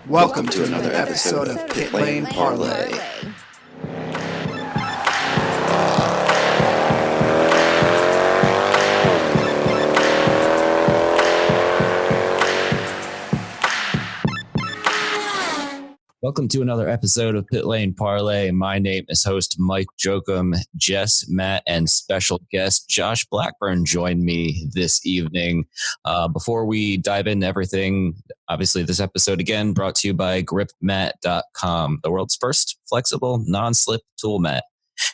Welcome to another episode of Pit Lane Parlay. Welcome to another episode of Pit Lane Parlay. My name is host Mike Jokum. Jess, Matt, and special guest Josh Blackburn join me this evening. Before we dive into everything, obviously this episode again brought to you by gripmat.com, the world's first flexible non-slip tool mat.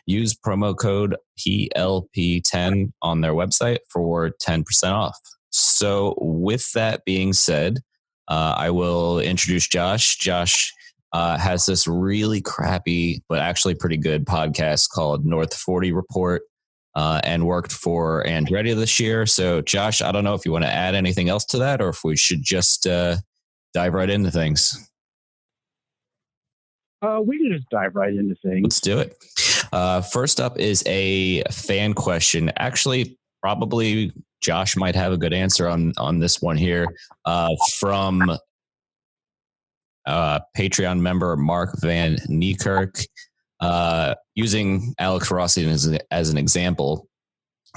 Use promo code PLP10 on their website for 10% off. So with that being said, I will introduce Josh. Josh has this really crappy but actually pretty good podcast called North 40 Report and worked for Andretti this year. So Josh, I don't know if you want to add anything else to that or if we should just dive right into things. We can just dive right into things. Let's do it. First up is a fan question. Actually, probably Josh might have a good answer on this one here from Patreon member Mark Van Niekerk, using Alex Rossi as an example.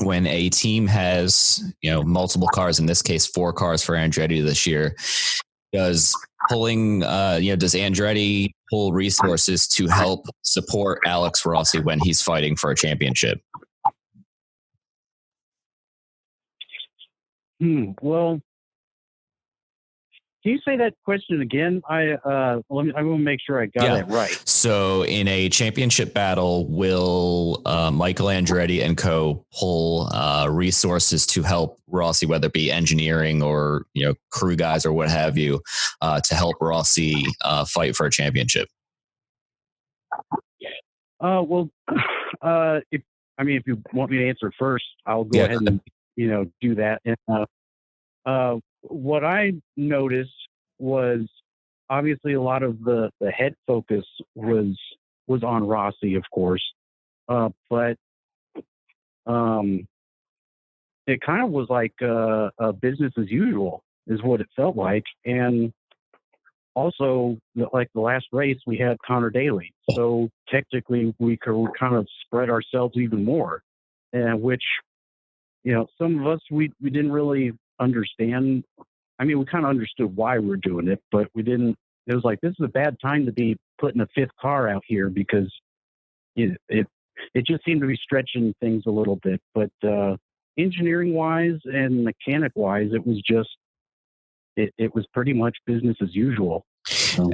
When a team has, multiple cars, in this case, 4 cars for Andretti this year, does Andretti pull resources to help support Alex Rossi when he's fighting for a championship? Well, can you say that question again? I want to make sure I got it right. So in a championship battle, will Michael Andretti and co. pull resources to help Rossi, whether it be engineering or crew guys or what have you, to help Rossi fight for a championship? If you want me to answer first, I'll go ahead and do that. And, what I noticed was obviously a lot of the head focus was on Rossi, of course, but it kind of was like a business as usual is what it felt like. And also, like the last race, we had Connor Daly, so technically we could kind of spread ourselves even more, and which some of us we didn't really understand. I mean, we kind of understood why we were doing it, but we didn't. It was like, this is a bad time to be putting a 5th car out here because it just seemed to be stretching things a little bit. But engineering wise and mechanic wise, it was just it was pretty much business as usual.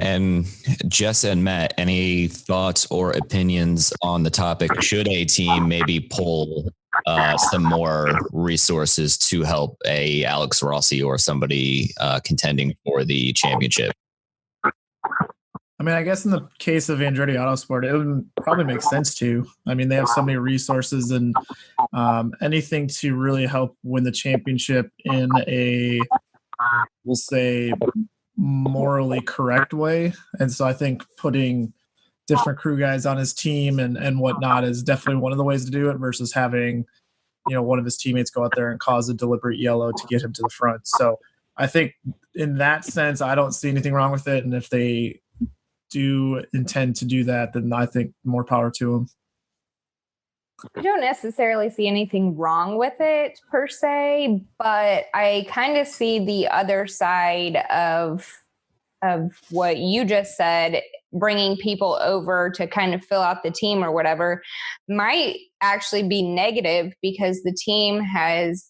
And Jess and Matt, any thoughts or opinions on the topic? Should a team maybe pull some more resources to help a Alex Rossi or somebody contending for the championship? I mean, I guess in the case of Andretti Autosport, it would probably make sense to. I mean, they have so many resources and anything to really help win the championship in a, we'll say, morally correct way. And so I think putting different crew guys on his team and whatnot is definitely one of the ways to do it versus having, one of his teammates go out there and cause a deliberate yellow to get him to the front. So I think in that sense, I don't see anything wrong with it. And if they do intend to do that, then I think more power to them. I don't necessarily see anything wrong with it per se, but I kind of see the other side of what you just said, bringing people over to kind of fill out the team or whatever might actually be negative because the team has,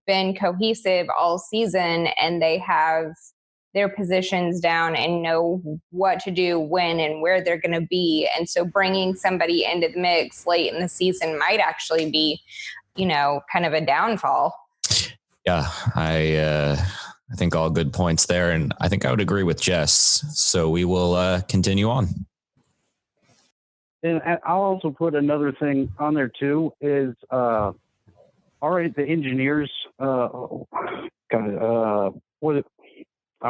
been cohesive all season and they have their positions down and know what to do, when, and where they're going to be. And so bringing somebody into the mix late in the season might actually be, kind of a downfall. Yeah, I think all good points there. And I think I would agree with Jess. So we will continue on. And I'll also put another thing on there too is, all right, the engineers, I'm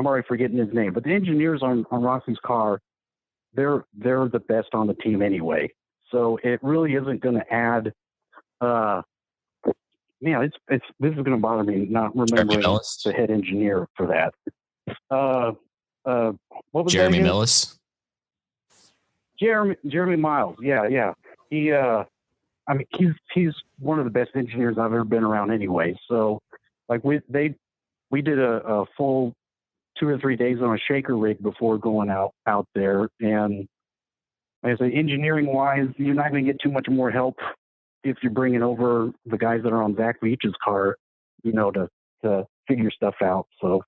already forgetting his name, but the engineers on Rossi's car, they're the best on the team anyway. So it really isn't going to add, this is going to bother me not remembering the head engineer for that. What was Jeremy that again? Millis? Jeremy Miles. Yeah. He, he's one of the best engineers I've ever been around anyway. So like we did a full 2 or 3 days on a shaker rig before going out there. And like I say, engineering wise, you're not going to get too much more help if you're bringing over the guys that are on Zach Veach's car, to figure stuff out. So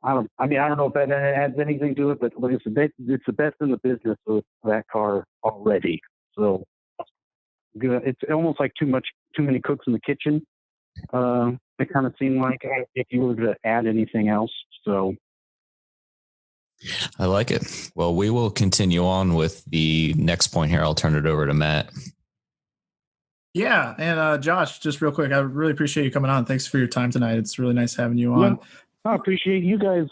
I don't know if that adds anything to it, but like I said, it's the best in the business with that car already. So it's almost like too many cooks in the kitchen. It kind of seemed like if you were to add anything else. So I like it. Well, we will continue on with the next point here. I'll turn it over to Matt. Yeah, and Josh, just real quick, I really appreciate you coming on. Thanks for your time tonight. It's really nice having you on. I appreciate you guys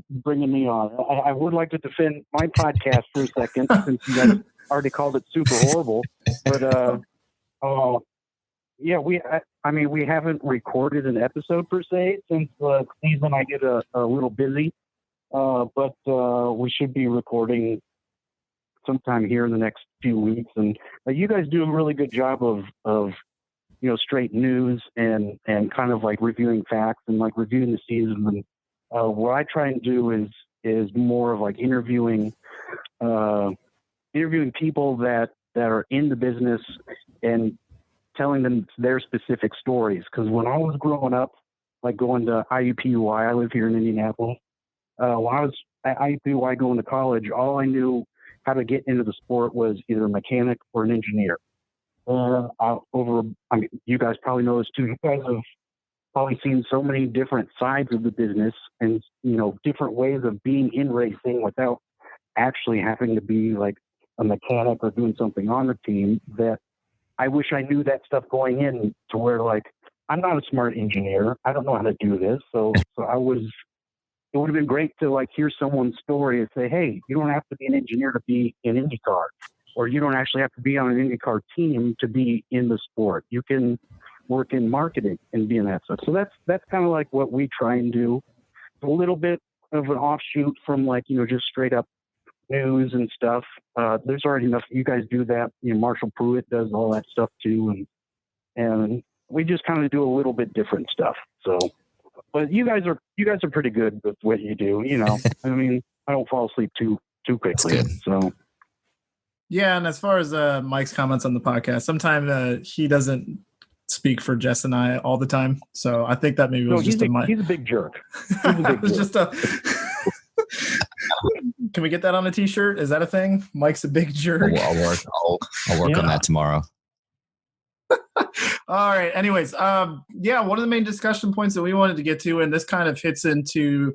bringing me on. I would like to defend my podcast for a second, since you guys already called it super horrible. But we haven't recorded an episode per se since the season. I get a little busy, but we should be recording sometime here in the next few weeks. And you guys do a really good job of straight news and kind of like reviewing facts and like reviewing the season. And what I try and do is more of like interviewing people that are in the business and telling them their specific stories. Because when I was growing up, like going to IUPUI, I live here in Indianapolis. When I was at IUPUI going to college, all I knew how to get into the sport was either a mechanic or an engineer. You guys probably know this too. You guys have probably seen so many different sides of the business and, different ways of being in racing without actually having to be like a mechanic or doing something on the team, that I wish I knew that stuff going in, to where like, I'm not a smart engineer. I don't know how to do this. So it would have been great to like hear someone's story and say, hey, you don't have to be an engineer to be in IndyCar, or you don't actually have to be on an IndyCar team to be in the sport. You can work in marketing and be in that stuff. So that's kind of like what we try and do. It's a little bit of an offshoot from like, just straight up news and stuff. There's already enough. You guys do that. Marshall Pruitt does all that stuff too. And we just kind of do a little bit different stuff. So, but you guys are pretty good with what you do. I mean, I don't fall asleep too quickly. So. Yeah, and as far as Mike's comments on the podcast, sometimes he doesn't speak for Jess and I all the time. So I think that maybe was just he's a big jerk. He's a big jerk. Can we get that on a t-shirt? Is that a thing? Mike's a big jerk. I'll work on that tomorrow. All right. Anyways, one of the main discussion points that we wanted to get to, and this kind of hits into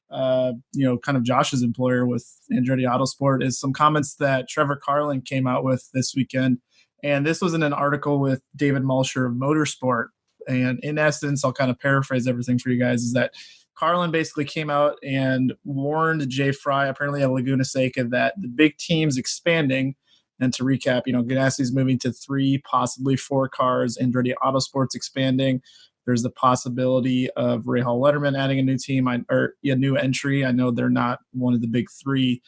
kind of Josh's employer with Andretti Autosport, is some comments that Trevor Carlin came out with this weekend. And this was in an article with David Mulsher of Motorsport. And in essence, I'll kind of paraphrase everything for you guys, is that Carlin basically came out and warned Jay Fry, apparently at Laguna Seca, that the big team's expanding. And to recap, Ganassi's moving to 3, possibly 4 cars. Andretti Autosport's expanding. There's the possibility of Rahal Letterman adding a new team or a new entry. I know they're not one of the big 3.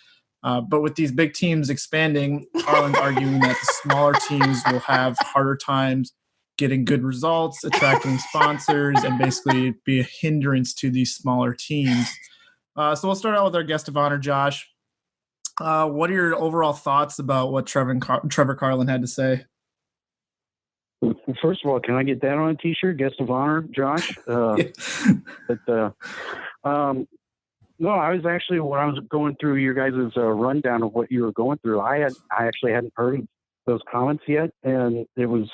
But with these big teams expanding, Carlin's arguing that the smaller teams will have harder times getting good results, attracting sponsors, and basically be a hindrance to these smaller teams. So we'll start out with our guest of honor, Josh. What are your overall thoughts about what Trevor Carlin had to say? First of all, can I get that on a t-shirt? Guest of honor, Josh. No, I was actually, when I was going through your guys' rundown of what you were going through, I actually hadn't heard those comments yet, and it was,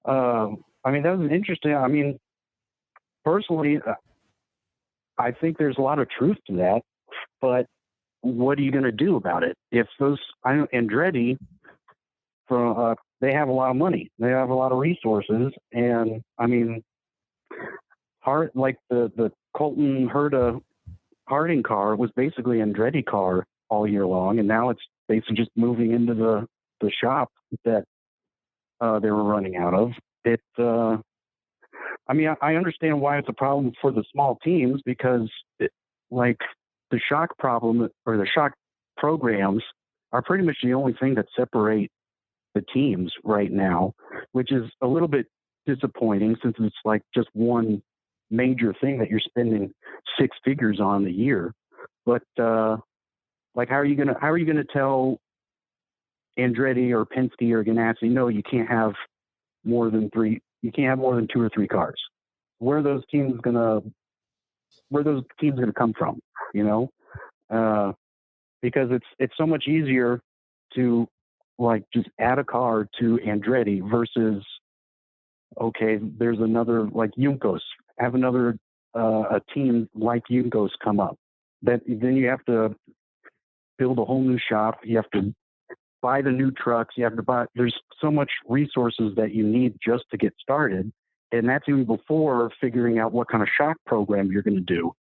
that was interesting. Personally, I think there's a lot of truth to that, but what are you going to do about it? If Andretti, they have a lot of money, they have a lot of resources, and I mean, the Colton Herta Harding car was basically an Andretti car all year long, and now it's basically just moving into the shop that they were running out of. I understand why it's a problem for the small teams, because the shock problem or the shock programs are pretty much the only thing that separate the teams right now, which is a little bit disappointing since it's like just one major thing that you're spending six figures on a year. But how are you gonna tell Andretti or Penske or Ganassi, no, you can't have more than two or three cars? Where are those teams gonna come from? Because it's so much easier to just add a car to Andretti versus, okay, there's another like Juncos, have another a team like Juncos come up. Then you have to build a whole new shop. You have to buy the new trucks. There's so much resources that you need just to get started. And that's even before figuring out what kind of shock program you're going to do.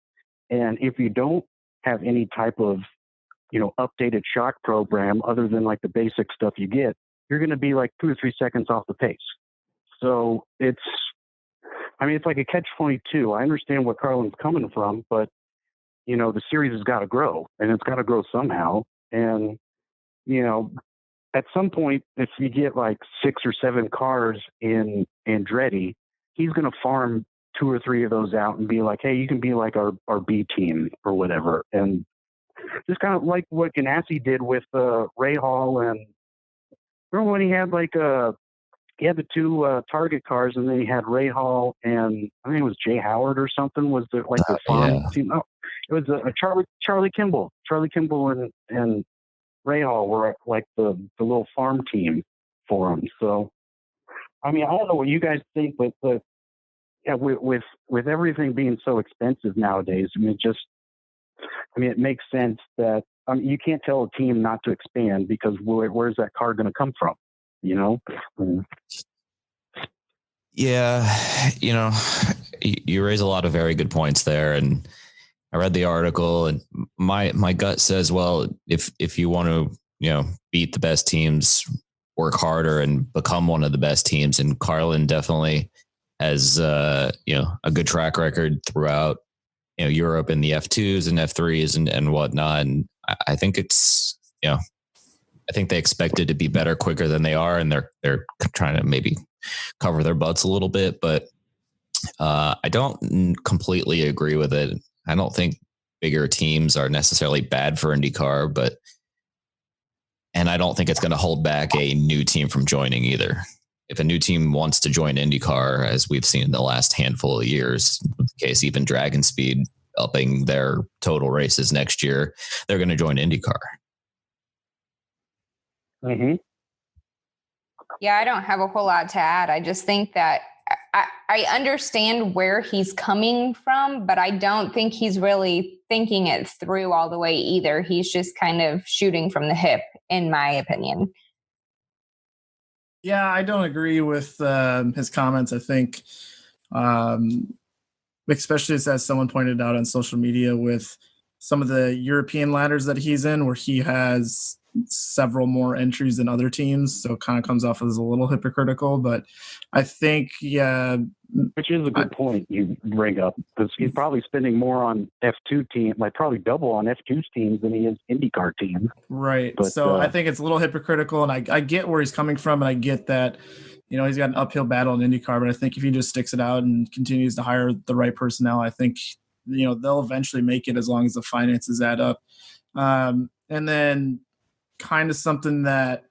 And if you don't have any type of, updated shock program other than like the basic stuff you get, you're going to be like 2 or 3 seconds off the pace. So it's like a catch-22. I understand what Carlin's coming from, but the series has got to grow, and it's got to grow somehow. And at some point, if you get like 6 or 7 cars in Andretti, he's going to farm 2 or 3 of those out and be like, hey, you can be like our B team or whatever. And just kind of like what Ganassi did with Ray Hall. And remember when he had he had the 2 Target cars, and then he had Ray Hall and I think it was Jay Howard or something was the farm team. Oh, it was a Charlie Kimball. Charlie Kimball and Ray Hall were like the little farm team for him. So, I don't know what you guys think, but yeah, with everything being so expensive nowadays, it makes sense that you can't tell a team not to expand, because where's that car going to come from? Yeah, you raise a lot of very good points there, and I read the article, and my gut says, well, if you want to beat the best teams, work harder and become one of the best teams. And Carlin definitely has a good track record throughout Europe in the F2s and F3s and whatnot. And I think it's I think they expected to be better quicker than they are, and they're trying to maybe cover their butts a little bit. But I don't completely agree with it. I don't think bigger teams are necessarily bad for IndyCar, and I don't think it's going to hold back a new team from joining either. If a new team wants to join IndyCar, as we've seen in the last handful of years, in the case even Dragon Speed upping their total races next year, they're going to join IndyCar. Mm-hmm. Yeah, I don't have a whole lot to add. I just think that I understand where he's coming from, but I don't think he's really thinking it through all the way either. He's just kind of shooting from the hip, in my opinion. Yeah, I don't agree with his comments. I think, especially as someone pointed out on social media, with some of the European ladders that he's in, where he has several more entries than other teams, so it kind of comes off as a little hypocritical. But I think, yeah, which is a good point you bring up, because he's probably spending more on F2 team, like probably double on F2's teams than he is IndyCar teams. Right. But, so I think it's a little hypocritical, and I get where he's coming from, and I get that he's got an uphill battle in IndyCar. But I think if he just sticks it out and continues to hire the right personnel, I think they'll eventually make it, as long as the finances add up. And then kind of something that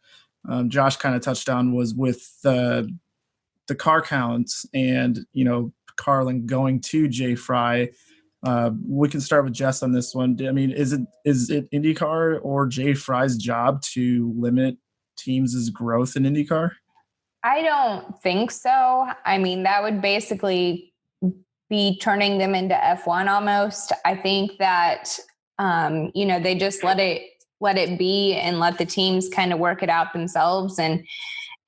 Josh kind of touched on was with the car counts and, Carlin going to Jay Fry. We can start with Jess on this one. I mean, is it IndyCar or Jay Fry's job to limit teams' growth in IndyCar? I don't think so. I mean, that would basically be turning them into F1 almost. I think that They just let it be and let the teams kind of work it out themselves.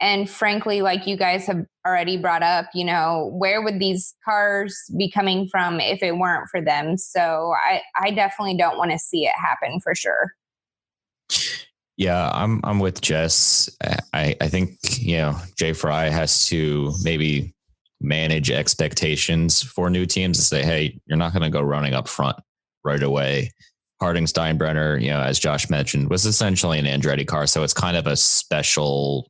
And frankly, like you guys have already brought up, where would these cars be coming from if it weren't for them? So I definitely don't want to see it happen for sure. Yeah, I'm with Jess. I think, Jay Fry has to maybe manage expectations for new teams and say, hey, you're not going to go running up front right away. Harding Steinbrenner, as Josh mentioned, was essentially an Andretti car. So it's kind of a special,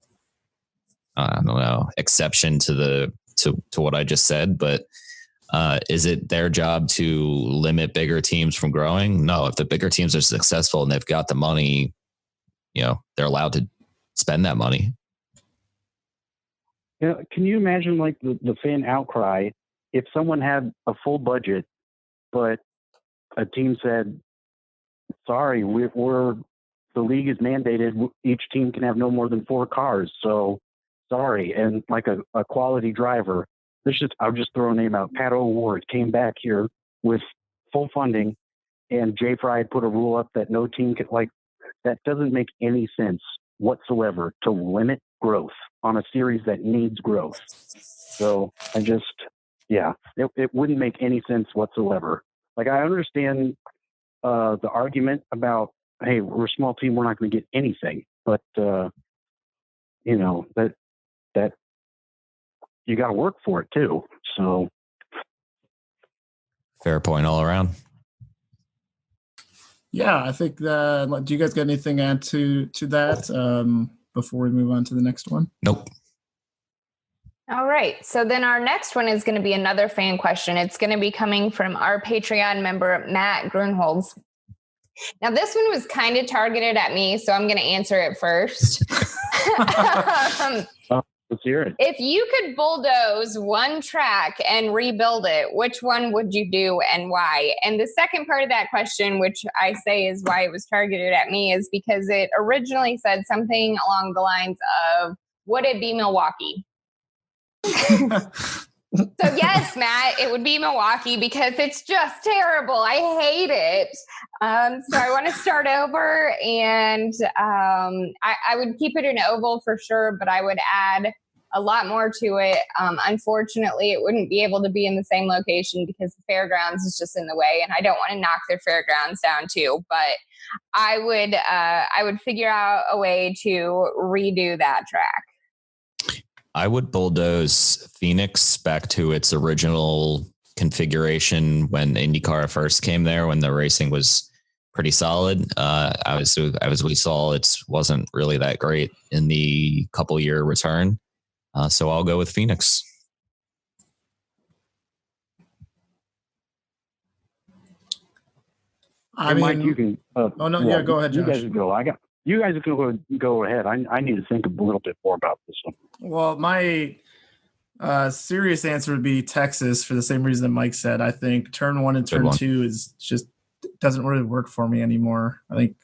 exception to what I just said. But is it their job to limit bigger teams from growing? No, if the bigger teams are successful and they've got the money, they're allowed to spend that money. Can you imagine like the fan outcry if someone had a full budget, but a team said, sorry, the league is mandated. Each team can have no more than 4 cars. So sorry. And like a quality driver, I'll just throw a name out. Pat O'Ward came back here with full funding, and Jay Fry put a rule up that no team could, that doesn't make any sense whatsoever to limit growth on a series that needs growth. So it wouldn't make any sense whatsoever. Like, I understand the argument about, hey, we're a small team, we're not going to get anything, but that you got to work for it too. So fair point all around. Yeah, I think do you guys got anything to add to that before we move on to the next one? Nope. All right. So then our next one is going to be another fan question. It's going to be coming from our Patreon member, Matt Grunholz. Now, this one was kind of targeted at me, so I'm going to answer it first. Let's hear it. If you could bulldoze one track and rebuild it, which one would you do and why? And the second part of that question, which I say is why it was targeted at me, is because it originally said something along the lines of, would it be Milwaukee? So yes, Matt, it would be Milwaukee because it's just terrible. I hate it. So I want to start over, and I would keep it an oval for sure, but I would add a lot more to it. Unfortunately, it wouldn't be able to be in the same location because the fairgrounds is just in the way, and I don't want to knock their fairgrounds down too. But I would figure out a way to redo that track. I would bulldoze Phoenix back to its original configuration when IndyCar first came there, when the racing was pretty solid. As we saw, it wasn't really that great in the couple year return. So I'll go with Phoenix. Mike, you can. Go ahead, Josh. You guys go. You guys can go ahead. I need to think a little bit more about this one. Well, my serious answer would be Texas for the same reason that Mike said. I think turn 1 and turn 2 is just doesn't really work for me anymore. I think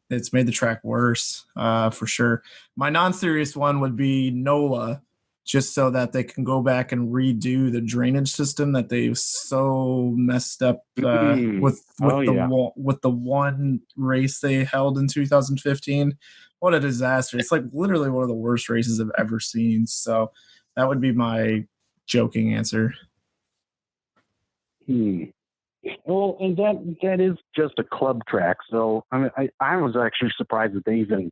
it's made the track worse for sure. My non-serious one would be NOLA, just so that they can go back and redo the drainage system that they've so messed up with the one race they held in 2015. What a disaster. It's like literally one of the worst races I've ever seen. So that would be my joking answer. Well, and that is just a club track. So I mean, I was actually surprised that they even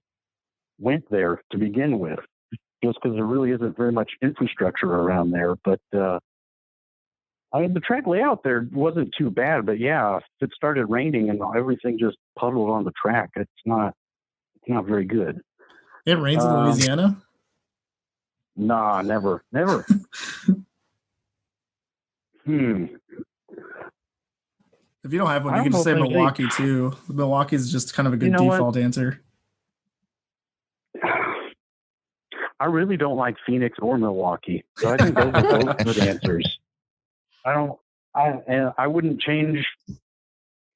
went there to begin with, just because there really isn't very much infrastructure around there. But I mean, the track layout there wasn't too bad. But yeah, if it started raining and everything just puddled on the track, it's not very good. It rains in Louisiana? Nah, never. If you don't have one, you can just say Milwaukee too. Milwaukee is just kind of a good default answer. I really don't like Phoenix or Milwaukee, so I think those are both good answers. I wouldn't change.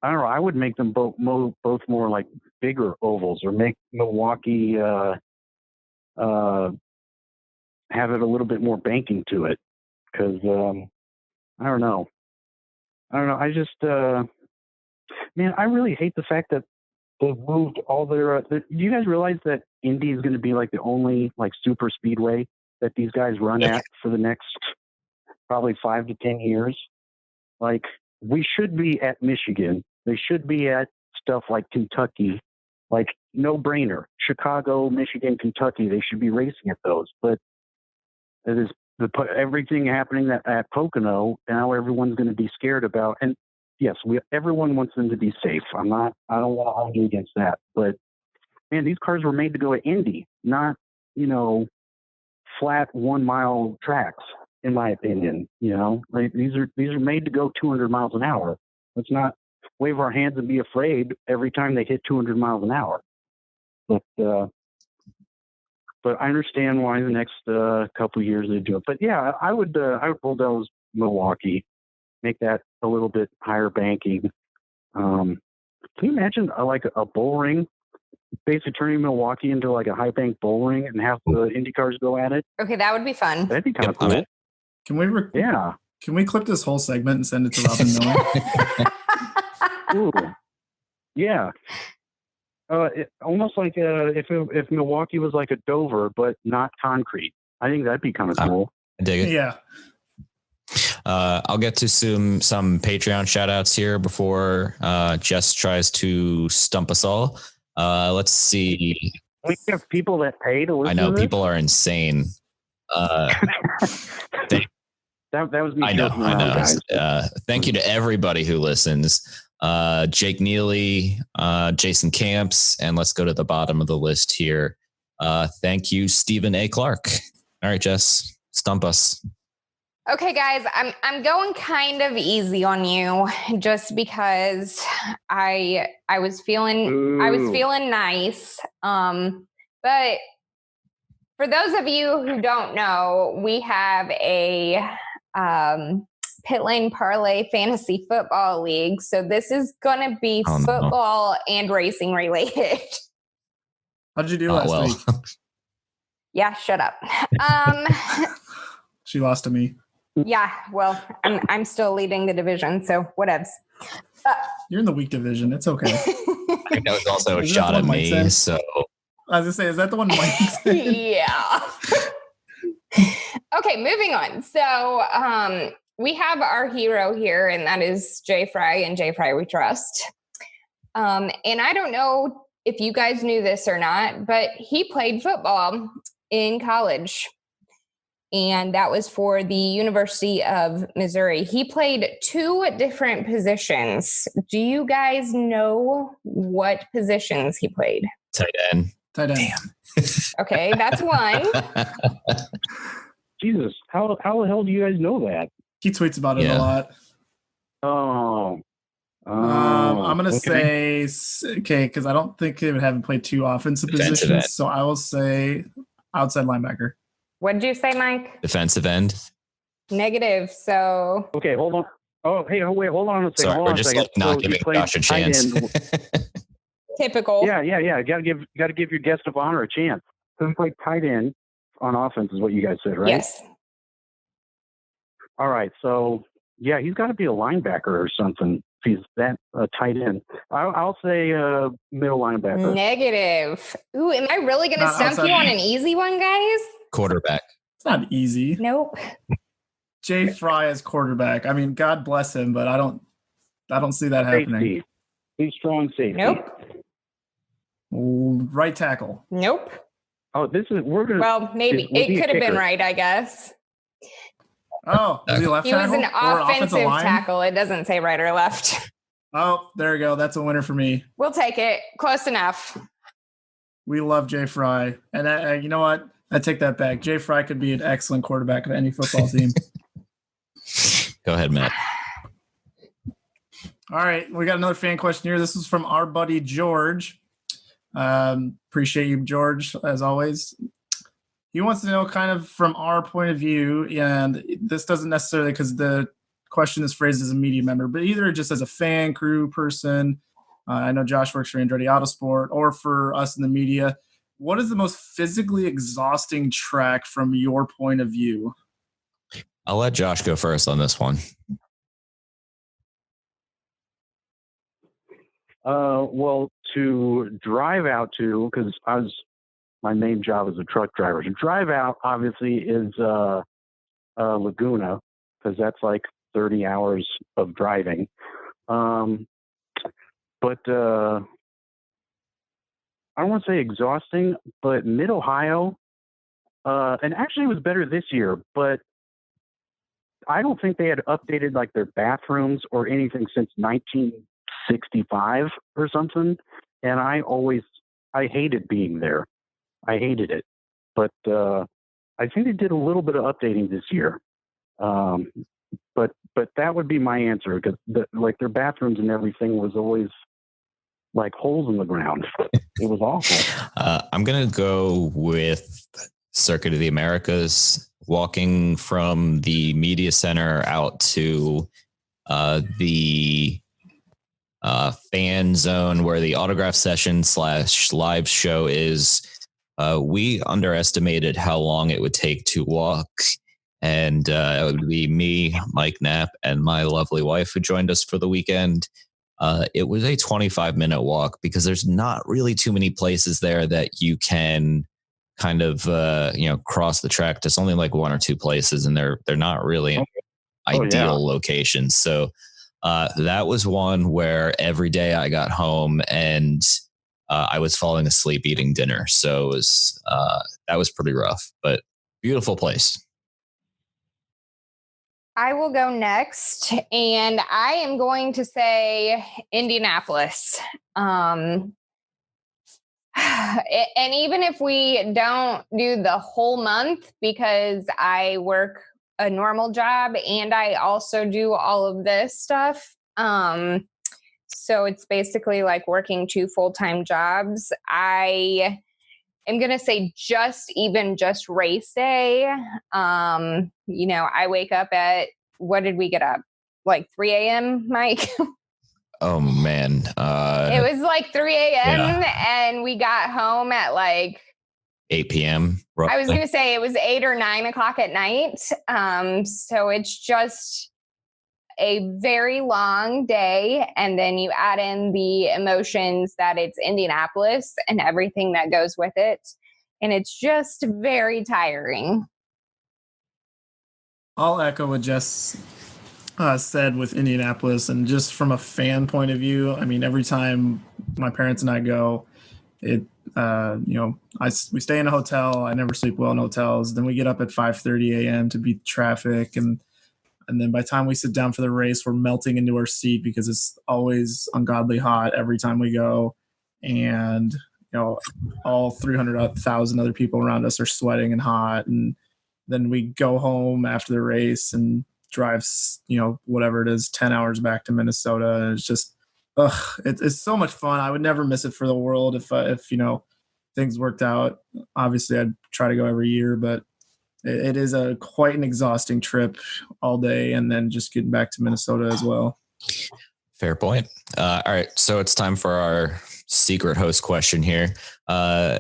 I don't know. I would make them both more like bigger ovals, or make Milwaukee have it a little bit more banking to it, because I don't know. I just Man, I really hate the fact that they've moved all their. Do you guys realize that Indy is going to be like the only like super speedway that these guys run at for the next probably 5 to 10 years? Like, we should be at Michigan. They should be at stuff like Kentucky. Like, no brainer. Chicago, Michigan, Kentucky. They should be racing at those. But it is everything happening at Pocono. Now everyone's going to be scared about. And yes, everyone wants them to be safe. I don't want to argue against that. But man, these cars were made to go at Indy, not, flat 1 mile tracks, in my opinion. Like, these are made to go 200 miles an hour. Let's not wave our hands and be afraid every time they hit 200 miles an hour. But I understand why the next couple of years they do it. But yeah, I would bulldoze Milwaukee, make that a little bit higher banking. Can you imagine a bull ring, basically turning Milwaukee into like a high bank bull ring and have the Indy cars go at it? Okay, that would be fun. That'd be kind of cool. Can we clip this whole segment and send it to Robin Miller? Ooh. Yeah. Almost like if Milwaukee was like a Dover, but not concrete. I think that'd be kind of cool. I dig it. Yeah. I'll get to some Patreon shout outs here before Jess tries to stump us all. Let's see. We have people that pay to listen. I know to this? people are insane. That was me. I know. Guys. Thank you to everybody who listens. Jake Neely, Jason Camps, and let's go to the bottom of the list here. Thank you, Stephen A. Clark. All right, Jess, stump us. Okay, guys, I'm going kind of easy on you just because I was feeling nice. But for those of you who don't know, we have a Pit Lane Parlay Fantasy Football League. So this is going to be football and racing related. How did you do last week? Yeah, shut up. She lost to me. Yeah, well, I'm still leading the division, so whatevs. You're in the weak division. It's okay. I think that was also a shot at me. So I was gonna say, is that the one Mike said? Yeah. Okay, moving on. So we have our hero here, and that is Jay Fry, and Jay Fry we trust. And I don't know if you guys knew this or not, but he played football in college. And that was for the University of Missouri. He played 2 different positions. Do you guys know what positions he played? Tight end. Tight end. Damn. Okay, that's one. Jesus, how the hell do you guys know that? He tweets about it a lot. Oh. I'm going to say, because I don't think they would have him play 2 offensive positions. End. So I will say outside linebacker. What did you say, Mike? Defensive end. Negative. So. Okay, hold on. Oh, hey, wait, hold on a second. Sorry, we're just like not giving Josh a chance. Typical. Yeah. Got to give your guest of honor a chance. So he played tight end on offense, is what you guys said, right? Yes. All right. So yeah, he's got to be a linebacker or something. If he's that tight end, I'll say middle linebacker. Negative. Ooh, am I really going to stump you on an easy one, guys? Quarterback. It's not easy. Nope. Jay Fry as quarterback. I mean, God bless him, but I don't see that happening. He's strong safety. Nope. Right tackle. Nope. Oh, Well, maybe it could have been right, I guess. Oh, was he left he tackle? Was an offensive tackle. It doesn't say right or left. Oh, there we go. That's a winner for me. We'll take it. Close enough. We love Jay Fry. And you know what? I take that back. Jay Fry could be an excellent quarterback of any football team. Go ahead, Matt. All right. We got another fan question here. This is from our buddy George. Appreciate you, George, as always. He wants to know kind of from our point of view, and this doesn't necessarily, because the question is phrased as a media member, but either just as a fan, crew person. I know Josh works for Andretti Autosport, or for us in the media. What is the most physically exhausting track from your point of view? I'll let Josh go first on this one. Well, to drive out to, because my main job is a truck driver. To drive out, obviously, is Laguna, because that's like 30 hours of driving. But I don't want to say exhausting, but Mid-Ohio, and actually it was better this year, but I don't think they had updated like their bathrooms or anything since 1965 or something. And I hated being there. I hated it. But I think they did a little bit of updating this year. But that would be my answer, because like their bathrooms and everything was always like holes in the ground. It was awful. I'm going to go with Circuit of the Americas, walking from the media center out to the fan zone where the autograph session / live show is. We underestimated how long it would take to walk. And it would be me, Mike Knapp, and my lovely wife who joined us for the weekend. It was a 25-minute walk because there's not really too many places there that you can kind of cross the track. There's only like one or two places, and they're not really ideal locations. So that was one where every day I got home and I was falling asleep eating dinner. So it was that was pretty rough, but beautiful place. I will go next, and I am going to say Indianapolis. And even if we don't do the whole month, because I work a normal job and I also do all of this stuff. So it's basically like working 2 full-time jobs. I am going to say just race day. I wake up at, what did we get up? Like 3 a.m., Mike? Oh, man. It was like 3 a.m. and we got home at like 8 p.m. Roughly. I was going to say it was 8 or 9 o'clock at night. So it's just a very long day. And then you add in the emotions that it's Indianapolis and everything that goes with it. And it's just very tiring. I'll echo what Jess said with Indianapolis. And just from a fan point of view, I mean, every time my parents and I go, we stay in a hotel. I never sleep well in hotels. Then we get up at 5:30 a.m. to beat traffic. And then by the time we sit down for the race, we're melting into our seat because it's always ungodly hot every time we go. And, all 300,000 other people around us are sweating and hot. And then we go home after the race and drive, whatever it is, 10 hours back to Minnesota. And it's just, it's so much fun. I would never miss it for the world if things worked out. Obviously, I'd try to go every year, but it is quite an exhausting trip all day, and then just getting back to Minnesota as well. Fair point. All right, so it's time for our secret host question here.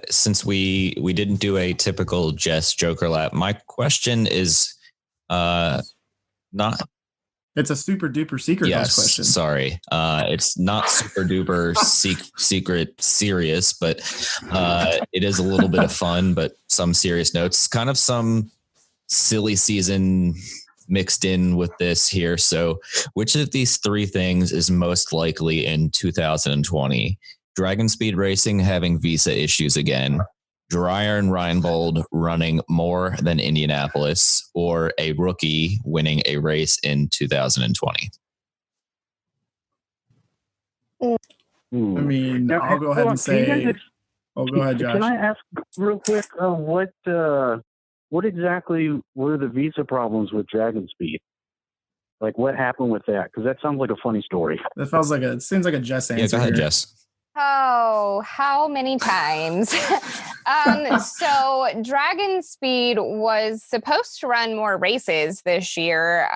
Since we didn't do a typical Jess Joker lap, my question is not. It's a super duper secret host question. Sorry. It's not super duper secret serious, but it is a little bit of fun, but some serious notes, kind of some silly season mixed in with this here. So which of these 3 things is most likely in 2020? Dragon Speed Racing having visa issues again, Dreyer and Reinbold running more than Indianapolis, or a rookie winning a race in 2020? I mean, now, I'll go ahead and say... go ahead, Josh. Can I ask real quick, what exactly were the visa problems with Dragon Speed? Like, what happened with that? Because that sounds like a funny story. It seems like a Jess answer. Yeah, go ahead, here. Jess. Oh, how many times? So Dragon Speed was supposed to run more races this year.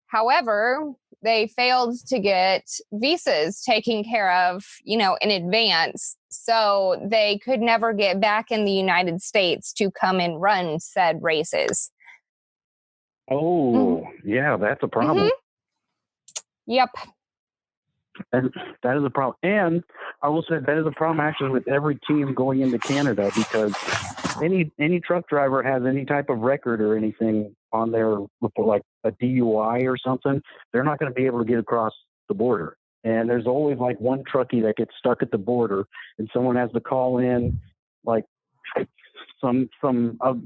However, they failed to get visas taken care of, in advance. So they could never get back in the United States to come and run said races. Oh, yeah, that's a problem. Mm-hmm. Yep. And that is a problem. And I will say that is a problem actually with every team going into Canada, because any truck driver has any type of record or anything on their report, like a DUI or something, they're not going to be able to get across the border. And there's always like one truckie that gets stuck at the border, and someone has to call in like some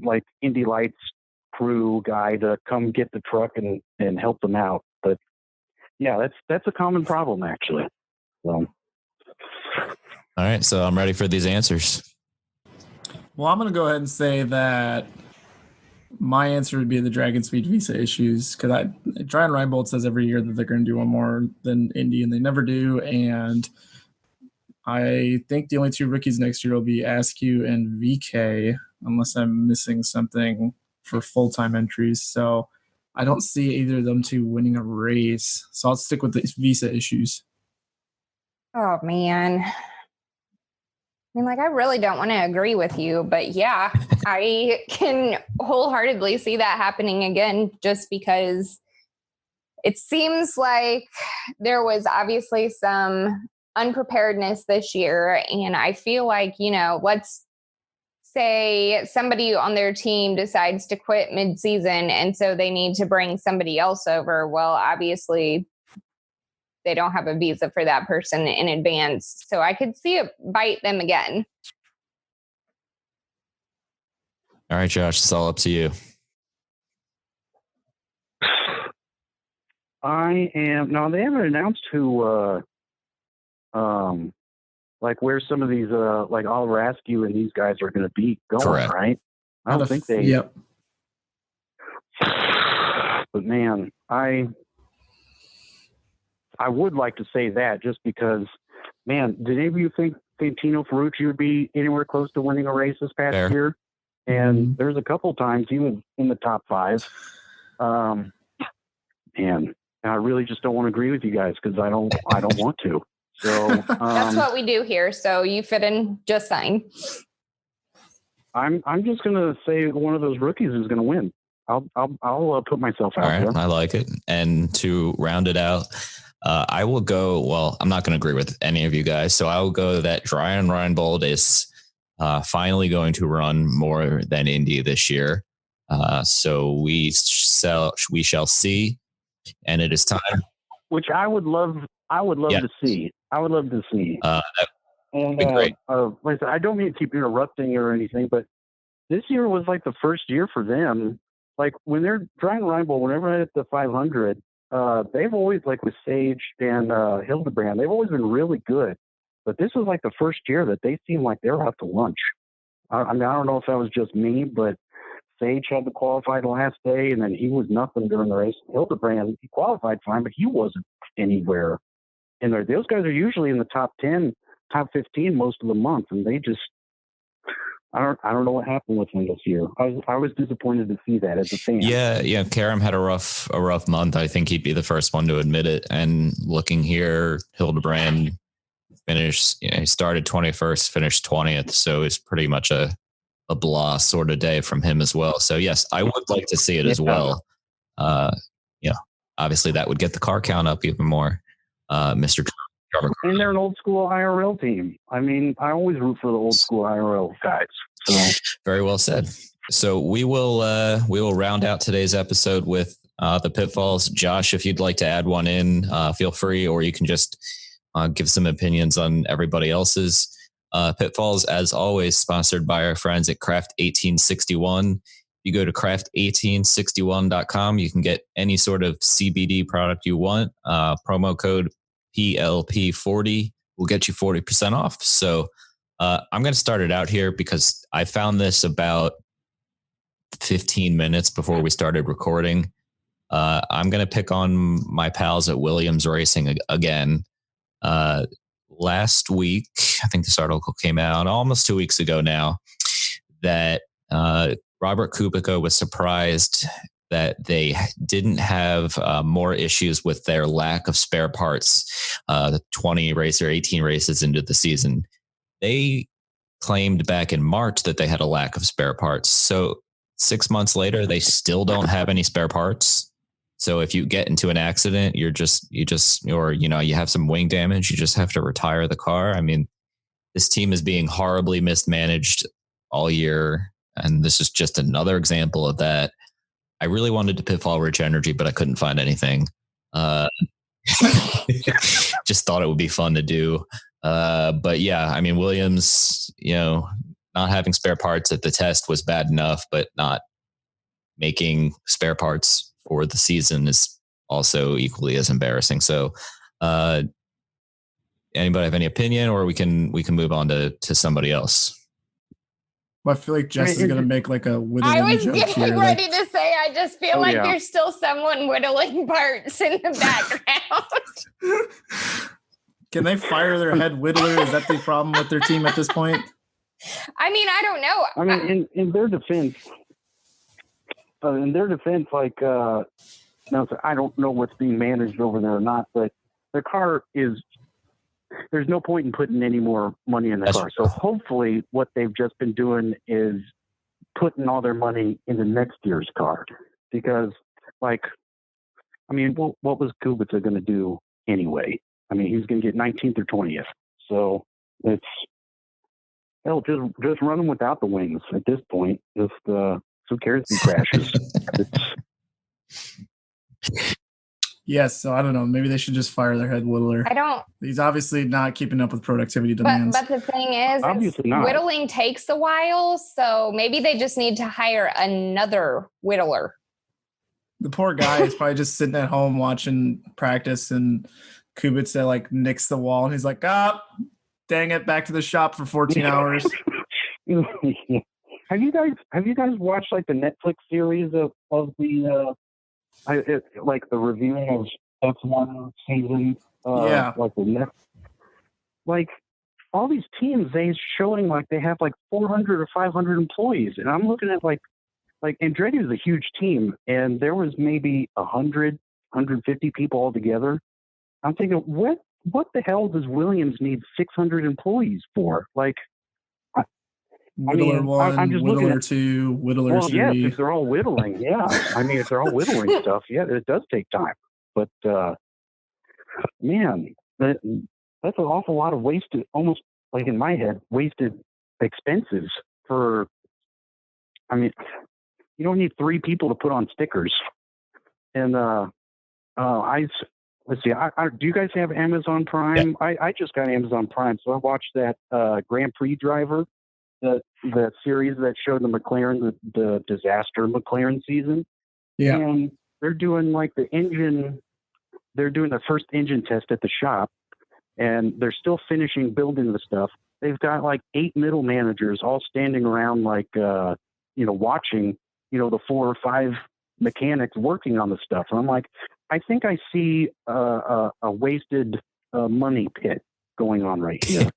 like Indy Lights crew guy to come get the truck and help them out. But yeah, that's a common problem actually. So. All right, so I'm ready for these answers. Well, I'm going to go ahead and say that my answer would be the Dragon Speed visa issues, because Ryan Reinbold says every year that they're going to do one more than Indy, and they never do. And I think the only two rookies next year will be Askew and VK, unless I'm missing something for full-time entries. So I don't see either of them two winning a race. So I'll stick with the visa issues. Oh, man. I mean, like, I really don't want to agree with you, but yeah, I can wholeheartedly see that happening again, just because it seems like there was obviously some unpreparedness this year. And I feel like, let's say somebody on their team decides to quit mid-season, and so they need to bring somebody else over. Well, obviously they don't have a visa for that person in advance. So I could see it bite them again. All right, Josh, it's all up to you. Now they haven't announced who, like where some of these, like Oliver Askew and these guys are going to be going, correct, right? I don't think they. Yep. But man, I would like to say that, just because, man, did any of you think Fantino Ferrucci would be anywhere close to winning a race this past year? And there's a couple times he was in the top 5. And I really just don't want to agree with you guys, because I don't want to. So that's what we do here. So you fit in just fine. I'm just gonna say one of those rookies is gonna win. I'll put myself out there. I like it. And to round it out, I will go. Well, I'm not going to agree with any of you guys, so I will go that Ryan Reinbold is finally going to run more than Indy this year. So we shall see, and it is time. Which I would love to see. I would love to see. And be great. Like I said, I don't mean to keep interrupting or anything, but this year was like the first year for them. Like when they're trying Reinbold, whenever I hit the 500, they've always, like with Sage and Hildebrand, they've always been really good. But this was like the first year that they seemed like they were out to lunch. I mean, I don't know if that was just me, but Sage had to qualify the last day, and then he was nothing during the race. Hildebrand, he qualified fine, but he wasn't anywhere in there. Those guys are usually in the top 10, top 15 most of the month, and they just, I don't know what happened with him this year. I was disappointed to see that as a fan. Yeah. Karam had a rough month. I think he'd be the first one to admit it. And looking here, Hildebrand finished. He started 21st, finished 20th. So it's pretty much a blah sort of day from him as well. So yes, I would like to see it as well. Obviously that would get the car count up even more. Mr. Trevor. And they're an old school IRL team. I mean, I always root for the old school IRL guys. So. Very well said. So we will round out today's episode with the pitfalls. Josh, if you'd like to add one in, feel free, or you can just give some opinions on everybody else's. Pitfalls, as always, sponsored by our friends at Craft 1861. You go to craft1861.com. You can get any sort of CBD product you want. Promo code PLP40 will get you 40% off. So I'm going to start it out here because I found this about 15 minutes before we started recording. I'm going to pick on my pals at Williams Racing again. Last week, I think this article came out almost 2 weeks ago now, that Robert Kubica was surprised that they didn't have more issues with their lack of spare parts 20 races or 18 races into the season. They claimed back in March that they had a lack of spare parts. So 6 months later, they still don't have any spare parts. So if you get into an accident, you have some wing damage, you just have to retire the car. I mean, this team is being horribly mismanaged all year. And this is just another example of that. I really wanted to pitfall Rich Energy, but I couldn't find anything. Just thought it would be fun to do. But yeah, I mean, Williams, not having spare parts at the test was bad enough, but not making spare parts for the season is also equally as embarrassing. So, anybody have any opinion, or we can move on to somebody else? Well, I feel like Jess is going to make like a whittling I was joke getting here. ready to say, I just feel there's still someone whittling parts in the background. Can they fire their head whittler? Is that the problem with their team at this point? I mean, I don't know. I mean, in their defense, now I don't know what's being managed over there or not, but the car is. There's no point in putting any more money in the car. So hopefully what they've just been doing is putting all their money into next year's car. Because, what was Kubica going to do anyway? I mean, he's going to get 19th or 20th. So just run him without the wings at this point. Just who cares if he crashes? Yes, so I don't know. Maybe they should just fire their head whittler. He's obviously not keeping up with productivity demands. But the thing is, whittling takes a while, so maybe they just need to hire another whittler. The poor guy is probably just sitting at home watching practice, and Kubica nicks the wall, and he's like, dang it, back to the shop for 14 hours. Have you guys watched the Netflix series of the the reviewing of F1 season? All these teams, they showing they have 400 or 500 employees, and I'm looking at Andretti is a huge team, and there was maybe 100, 150 people altogether. I'm thinking, what the hell does Williams need 600 employees for? Whittler one, I'm just Whittler two, Whittler three. Yes, if they're all whittling, yeah. I mean, if they're all whittling stuff, yeah, it does take time. But man, that's an awful lot of wasted, almost in my head, wasted expenses for. I mean, you don't need 3 people to put on stickers. And let's see. Do you guys have Amazon Prime? Yeah. I just got Amazon Prime, so I watched that Grand Prix driver. The series that showed the McLaren, the disaster McLaren season. Yeah. And they're doing the engine, they're doing the first engine test at the shop, and they're still finishing building the stuff. They've got 8 middle managers all standing around watching, the 4 or 5 mechanics working on the stuff. And I'm like, I think I see a wasted money pit going on right here.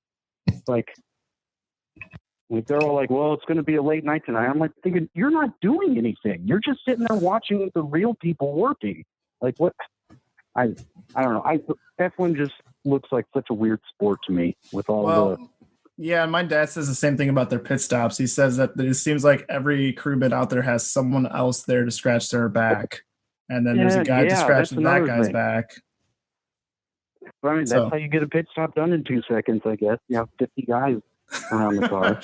They're all well, it's going to be a late night tonight. I'm thinking, you're not doing anything. You're just sitting there watching the real people working. What? I don't know. F1 just looks like such a weird sport to me with all Yeah, my dad says the same thing about their pit stops. He says that it seems like every crewman out there has someone else there to scratch their back. And then there's a guy to scratch that guy's back. But, I mean, that's how you get a pit stop done in 2 seconds, I guess. You have 50 guys around the car.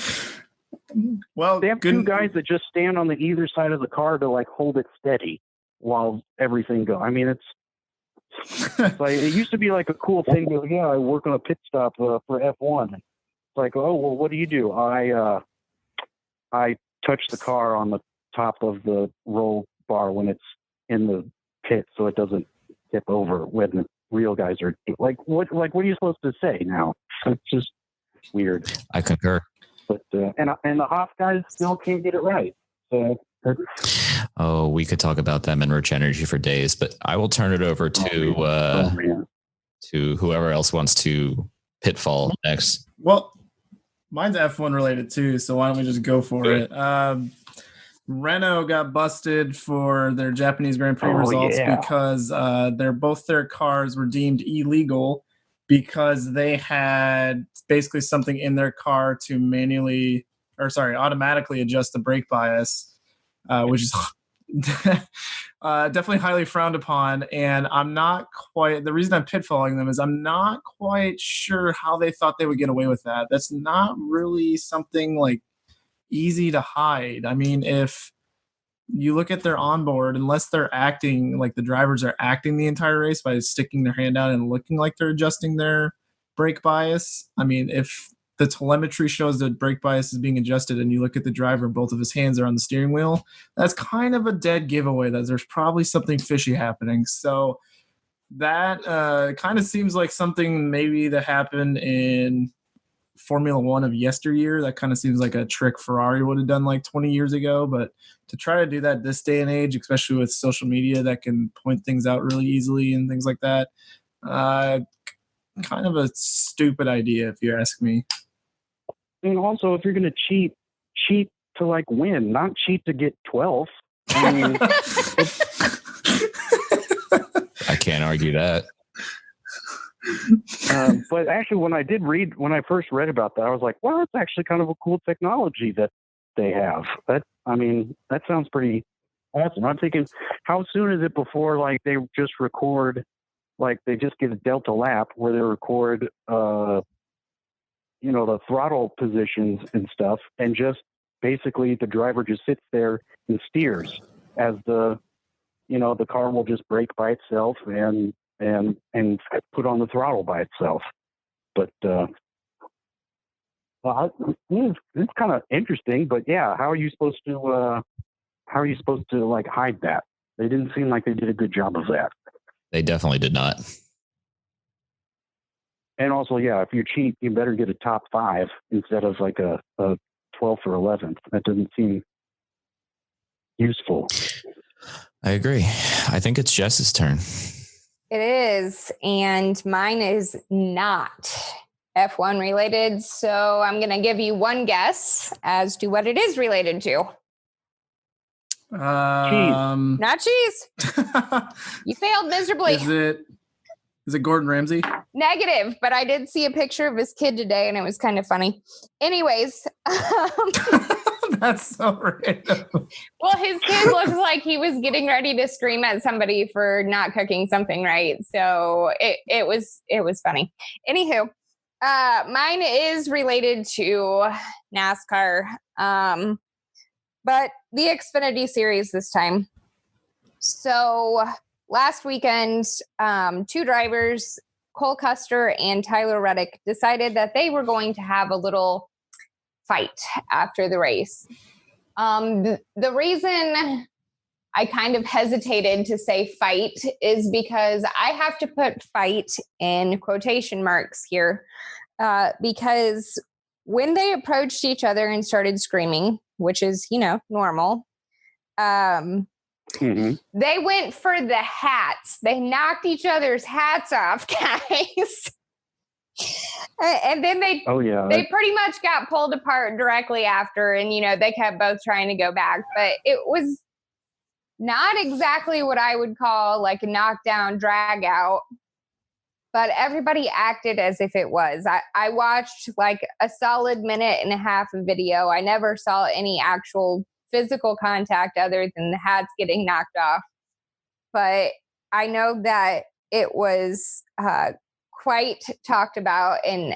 Well, they have 2 guys that just stand on the either side of the car to hold it steady while everything goes. I mean, it's it used to be a cool thing. I work on a pit stop for F1. It's oh well, what do you do? I touch the car on the top of the roll bar when it's in the pit, so it doesn't tip over when the real guys are what are you supposed to say now? It's just weird. I concur. But and the Haas guys still can't get it right. So we could talk about them and Rich Energy for days, but I will turn it over to whoever else wants to pitfall next. Well, mine's F1 related too, so why don't we just go for it? Renault got busted for their Japanese Grand Prix results because their cars were deemed illegal because they had basically something in their car to automatically adjust the brake bias, which is definitely highly frowned upon. And the reason I'm pitfalling them is I'm not quite sure how they thought they would get away with that. That's not really something like easy to hide. I mean, if you look at their onboard, unless they're acting like the drivers are acting the entire race by sticking their hand out and looking like they're adjusting their brake bias. I mean, if the telemetry shows that brake bias is being adjusted and you look at the driver and both of his hands are on the steering wheel, that's kind of a dead giveaway that there's probably something fishy happening. So that kind of seems like something maybe that happened in Formula One of yesteryear. That kind of seems like a trick Ferrari would have done like 20 years ago. But to try to do that this day and age, especially with social media that can point things out really easily and things like that, kind of a stupid idea if you ask me. And also, if you're going to cheat to like win, not cheat to get 12th. I mean, I can't argue that. But actually, when I first read about that, I was like, well, it's actually kind of a cool technology that they have. That sounds pretty awesome. I'm thinking, how soon is it before like they just record, like they just get a Delta lap where they record, the throttle positions and stuff, and just basically the driver just sits there and steers as the car will just brake by itself and put on the throttle by itself. But it's kind of interesting. But yeah, how are you supposed to like hide that? They didn't seem like they did a good job of that. They definitely did not. And also, yeah, if you cheat, you better get a top 5 instead of like a 12th or 11th. That doesn't seem useful. I agree. I think it's Jess's turn. It is, and mine is not F1 related. So I'm going to give you one guess as to what it is related to. Cheese. Not cheese. You failed miserably. Is it Gordon Ramsay? Negative, but I did see a picture of his kid today, and it was kind of funny. Anyways. That's so random. Well, his kid looks like he was getting ready to scream at somebody for not cooking something right. So it was funny. Anywho, mine is related to NASCAR, but the Xfinity Series this time. So last weekend, 2 drivers, Cole Custer and Tyler Reddick, decided that they were going to have a little fight after the race. The reason I kind of hesitated to say fight is because I have to put fight in quotation marks here, because when they approached each other and started screaming, which is, normal, they went for the hats. They knocked each other's hats off, guys. And then they pretty much got pulled apart directly after. And, they kept both trying to go back. But it was not exactly what I would call like a knockdown drag out. But everybody acted as if it was. I watched like a solid minute and a half of video. I never saw any actual physical contact other than the hats getting knocked off. But I know that it was quite talked about, and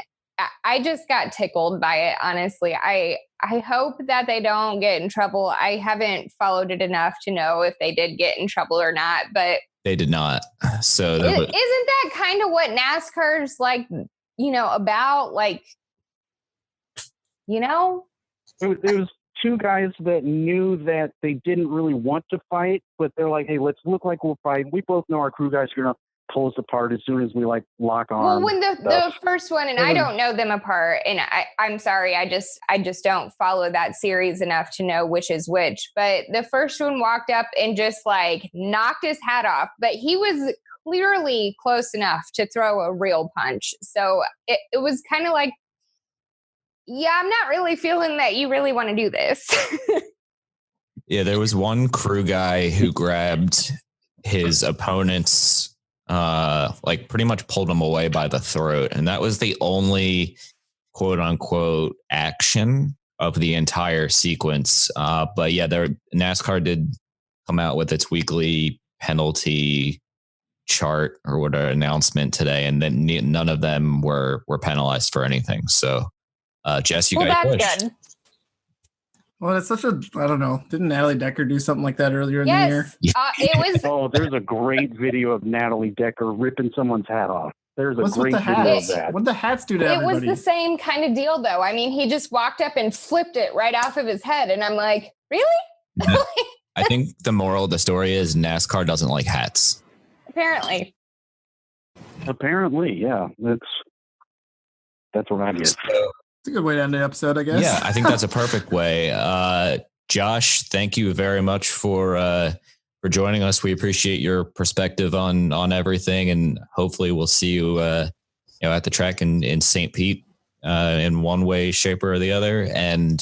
I just got tickled by it, honestly. I hope that they don't get in trouble. I haven't followed it enough to know if they did get in trouble or not, but they did not. So isn't that kind of what NASCAR's like, about, like, It was 2 guys that knew that they didn't really want to fight, but they're like, hey, let's look like we'll fight. We both know our crew guys are going to pull us apart as soon as we like lock on. Well, when the first one, and I don't know them apart, and I'm sorry, I just don't follow that series enough to know which is which, but the first one walked up and just like knocked his hat off, but he was clearly close enough to throw a real punch. So it was kind of like, yeah, I'm not really feeling that you really want to do this. Yeah, there was one crew guy who grabbed his opponent's like pretty much pulled him away by the throat. And that was the only quote unquote action of the entire sequence. But yeah, NASCAR did come out with its weekly penalty chart or what an announcement today, and then none of them were penalized for anything. So, Jess, you guys that's good. Well, it's such a, I don't know. Didn't Natalie Decker do something like that earlier in the year? It was. Oh, there's a great video of Natalie Decker ripping someone's hat off. There's a What's great with the video hats? of that. What the hats do to It everybody? was the same kind of deal, though. I mean, he just walked up and flipped it right off of his head, and I'm like, really? I think the moral of the story is NASCAR doesn't like hats. Apparently, yeah. That's what I get. So, It's a good way to end the episode, I guess. yeah, I think that's a perfect way. Josh, thank you very much for joining us. We appreciate your perspective on everything, and hopefully we'll see you, at the track in St. Pete in one way, shape, or the other. And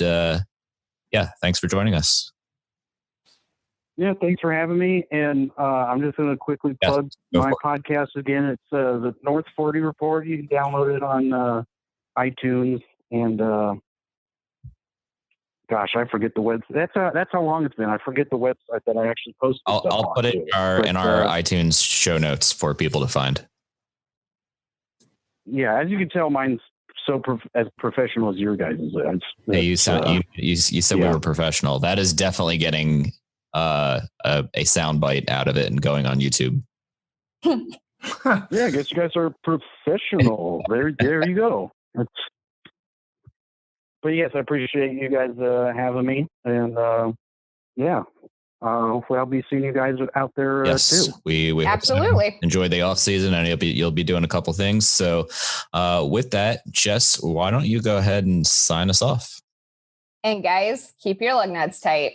thanks for joining us. Yeah, thanks for having me. And I'm just going to quickly plug my podcast again. It's the North 40 Report. You can download it on iTunes. And gosh, I forget the website. That's how long it's been. I forget the website that I actually posted. I'll put it in our iTunes show notes for people to find. Yeah, as you can tell, mine's as professional as your guys' is. Hey, you said we were professional. That is definitely getting a sound bite out of it and going on YouTube. Yeah, I guess you guys are professional. There you go. But yes, I appreciate you guys having me, and hopefully I'll be seeing you guys out there too. We absolutely enjoy the off season, and you'll be doing a couple things. So, with that, Jess, why don't you go ahead and sign us off? And guys, keep your lug nuts tight.